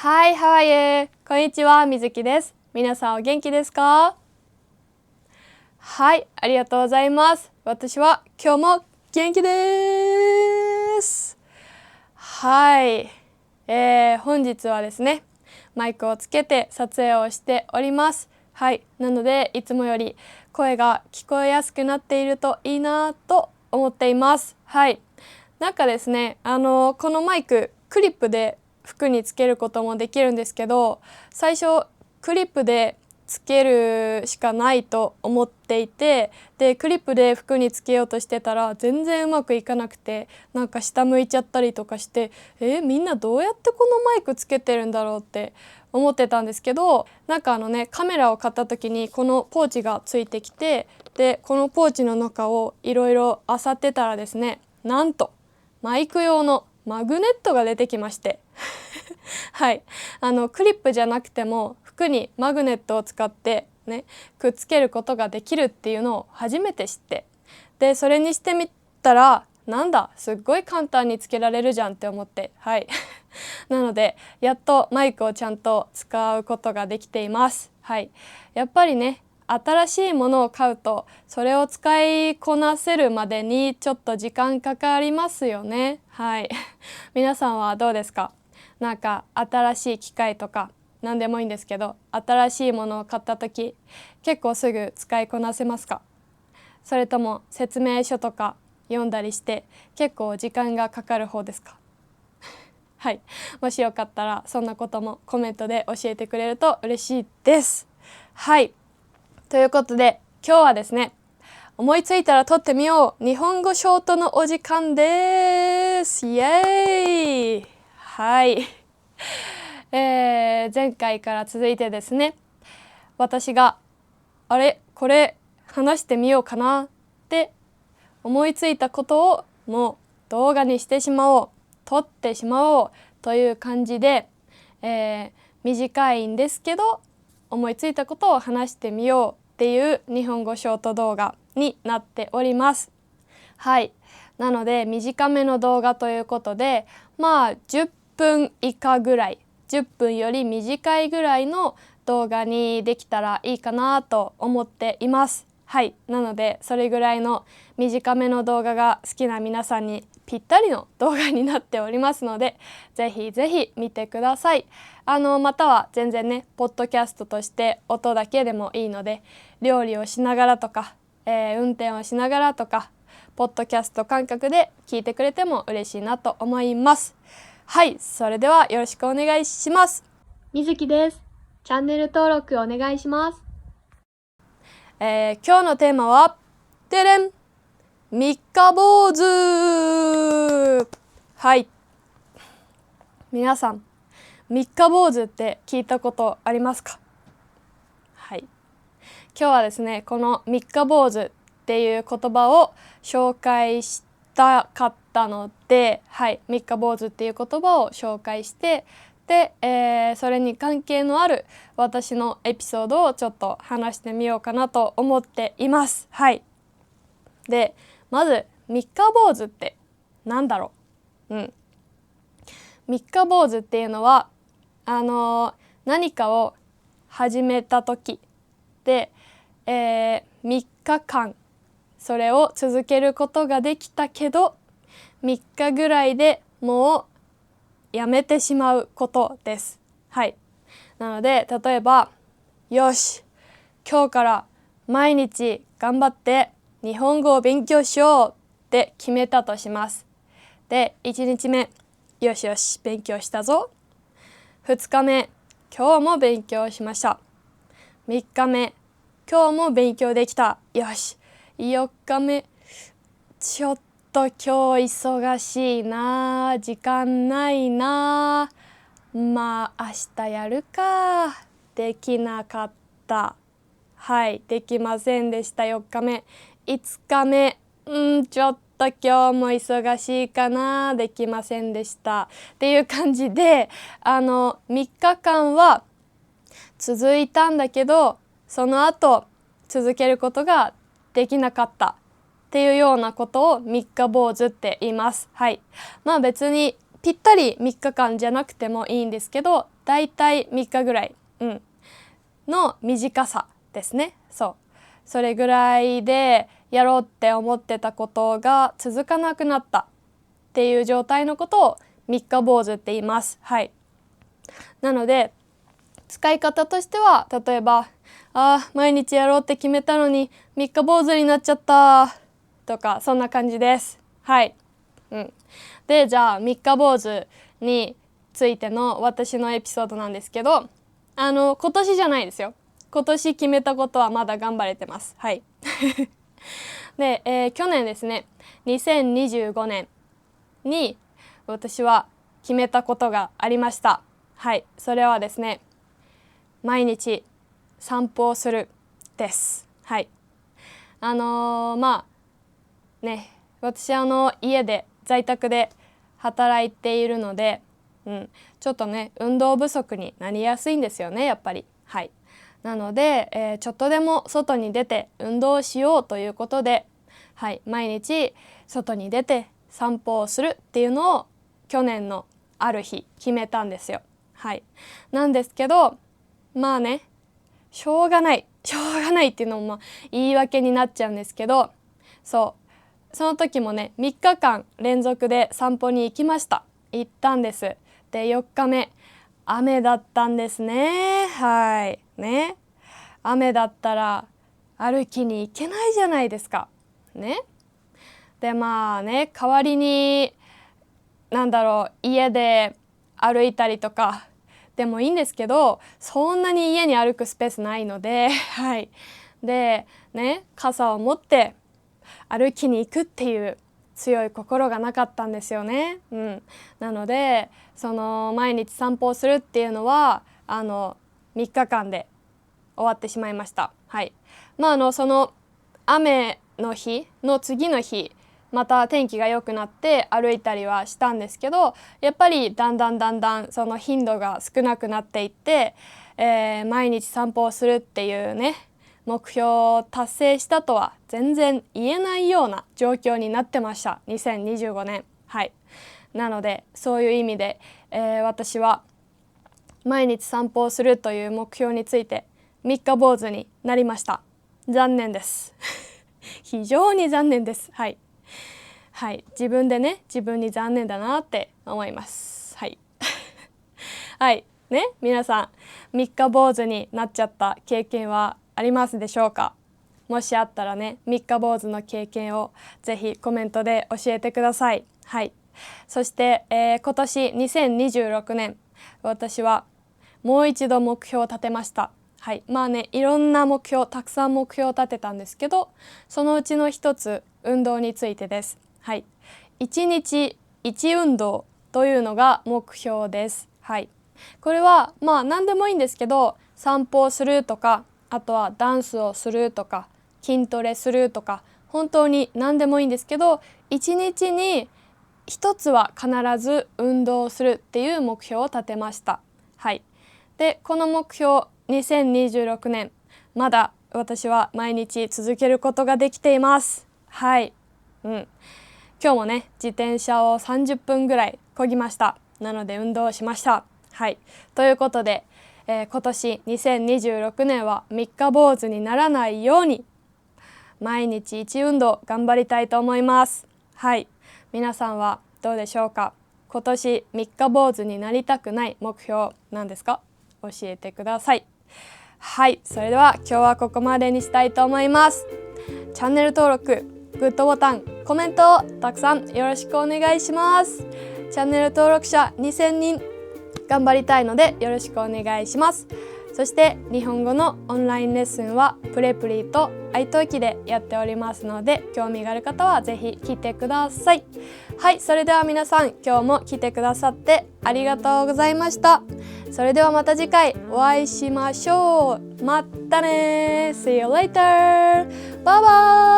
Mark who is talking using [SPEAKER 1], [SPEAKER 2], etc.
[SPEAKER 1] Hi, how are you? こんにちは、みずきです。皆さんお元気ですか？はい、ありがとうございます。私は今日も元気です。はい、本日はですね、マイクをつけて撮影をしております。はい、なのでいつもより声が聞こえやすくなっているといいなと思っています。はい、なんかですね、このマイククリップで服につけることもできるんですけど、最初クリップでつけるしかないと思っていて、でクリップで服につけようとしてたら全然うまくいかなくて、なんか下向いちゃったりとかして、みんなどうやってこのマイクつけてるんだろうって思ってたんですけど、なんかカメラを買った時にこのポーチがついてきて、でこのポーチの中をいろいろ漁ってたらですね、なんとマイク用のマグネットが出てきましてはい、クリップじゃなくても服にマグネットを使ってね、くっつけることができるっていうのを初めて知って、でそれにしてみたら、なんだすっごい簡単につけられるじゃんって思って、はいなのでやっとマイクをちゃんと使うことができています。はい、やっぱりね、新しいものを買うとそれを使いこなせるまでにちょっと時間かかりますよね。はい皆さんはどうですか？なんか新しい機械とか何でもいいんですけど、新しいものを買った時結構すぐ使いこなせますか？それとも説明書とか読んだりして結構時間がかかる方ですか？はい、もしよかったらそんなこともコメントで教えてくれると嬉しいです。はい、ということで今日はですね、思いついたら撮ってみよう日本語ショートのお時間です。イエーイ。はい、前回から続いてですね、私がこれ話してみようかなって思いついたことをもう動画にしてしまおう、撮ってしまおうという感じで、短いんですけど思いついたことを話してみようっていう日本語ショート動画になっております。はい、なので短めの動画ということで、まあ10分以下ぐらい、10分より短いぐらいの動画にできたらいいかなと思っています。はい、なのでそれぐらいの短めの動画が好きな皆さんにぴったりの動画になっておりますので、ぜひぜひ見てください。または全然ね、ポッドキャストとして音だけでもいいので、料理をしながらとか、運転をしながらとか、ポッドキャスト感覚で聞いてくれても嬉しいなと思います。はい、それではよろしくお願いします。みずきです。チャンネル登録お願いします。今日のテーマはてれん、三日坊主。はい、皆さん三日坊主って聞いたことありますか？はい、今日はですね、この三日坊主っていう言葉を紹介したかったので、はい、三日坊主っていう言葉を紹介して、で、それに関係のある私のエピソードをちょっと話してみようかなと思っています。はい、でまず三日坊主ってなんだろう。三日坊主っていうのは何かを始めた時で、3日間それを続けることができたけど3日ぐらいでもうやめてしまうことです。はい、なので例えば、よし今日から毎日頑張って日本語を勉強しようって決めたとします。で1日目、よしよし勉強したぞ。2日目、今日も勉強しました。3日目、今日も勉強できた。よし。4日目、ちょっと今日忙しいな、時間ないな、まあ明日やるか。できなかった。はい、できませんでした。4日目。5日目、ちょっと今日も忙しいかな、できませんでしたっていう感じで、3日間は続いたんだけどその後続けることができなかったっていうようなことを三日坊主って言います。はい、まあ別にぴったり3日間じゃなくてもいいんですけど、だいたい3日ぐらい、の短さですね。それぐらいでやろうって思ってたことが続かなくなったっていう状態のことを三日坊主って言います。なので使い方としては、例えば毎日やろうって決めたのに三日坊主になっちゃったとか、そんな感じです。で、じゃあ三日坊主についての私のエピソードなんですけど、今年じゃないですよ。今年決めたことはまだ頑張れてます。で、去年ですね、2025年に私は決めたことがありました。それはですね、毎日散歩をするです。私家で在宅で働いているので、ちょっとね運動不足になりやすいんですよね、やっぱり。なので、ちょっとでも外に出て運動しようということで、毎日外に出て散歩をするっていうのを去年のある日決めたんですよ。なんですけど、しょうがないっていうのも言い訳になっちゃうんですけど、その時もね3日間連続で散歩に行ったんです。で、4日目雨だったんですね。雨だったら歩きに行けないじゃないですか。で、代わりに家で歩いたりとかでもいいんですけど、そんなに家に歩くスペースないので、で傘を持って歩きに行くっていう強い心がなかったんですよね。なので毎日散歩をするっていうのは3日間で終わってしまいました。その雨の日の次の日また天気が良くなって歩いたりはしたんですけど、やっぱりだんだんその頻度が少なくなっていって、毎日散歩をするっていうね目標を達成したとは全然言えないような状況になってました、2025年。なのでそういう意味で、私は毎日散歩をするという目標について三日坊主になりました。残念です非常に残念です。自分でね自分に残念だなって思います皆さん三日坊主になっちゃった経験はありますでしょうか？もしあったらね三日坊主の経験をぜひコメントで教えてください。そして、今年2026年私はもう一度目標を立てました。いろんな目標、たくさん目標を立てたんですけど、そのうちの一つ運動についてです。1日1運動というのが目標です。これは何でもいいんですけど、散歩をするとか、あとはダンスをするとか、筋トレするとか、本当に何でもいいんですけど、1日に一つは必ず運動をするっていう目標を立てました。で、この目標2026年まだ私は毎日続けることができています。今日もね自転車を30分ぐらい漕ぎました。なので運動しました。ということで、今年2026年は三日坊主にならないように毎日1運動頑張りたいと思います。皆さんはどうでしょうか？今年三日坊主になりたくない目標なんですか？教えてください。それでは今日はここまでにしたいと思います。チャンネル登録、グッドボタン、コメントをたくさんよろしくお願いします。チャンネル登録者2000人頑張りたいのでよろしくお願いします。そして日本語のオンラインレッスンはプレプリとiTalkiでやっておりますので、興味がある方はぜひ来てください。それでは皆さん今日も来てくださってありがとうございました。それではまた次回お会いしましょう。またね。See you later. Bye bye.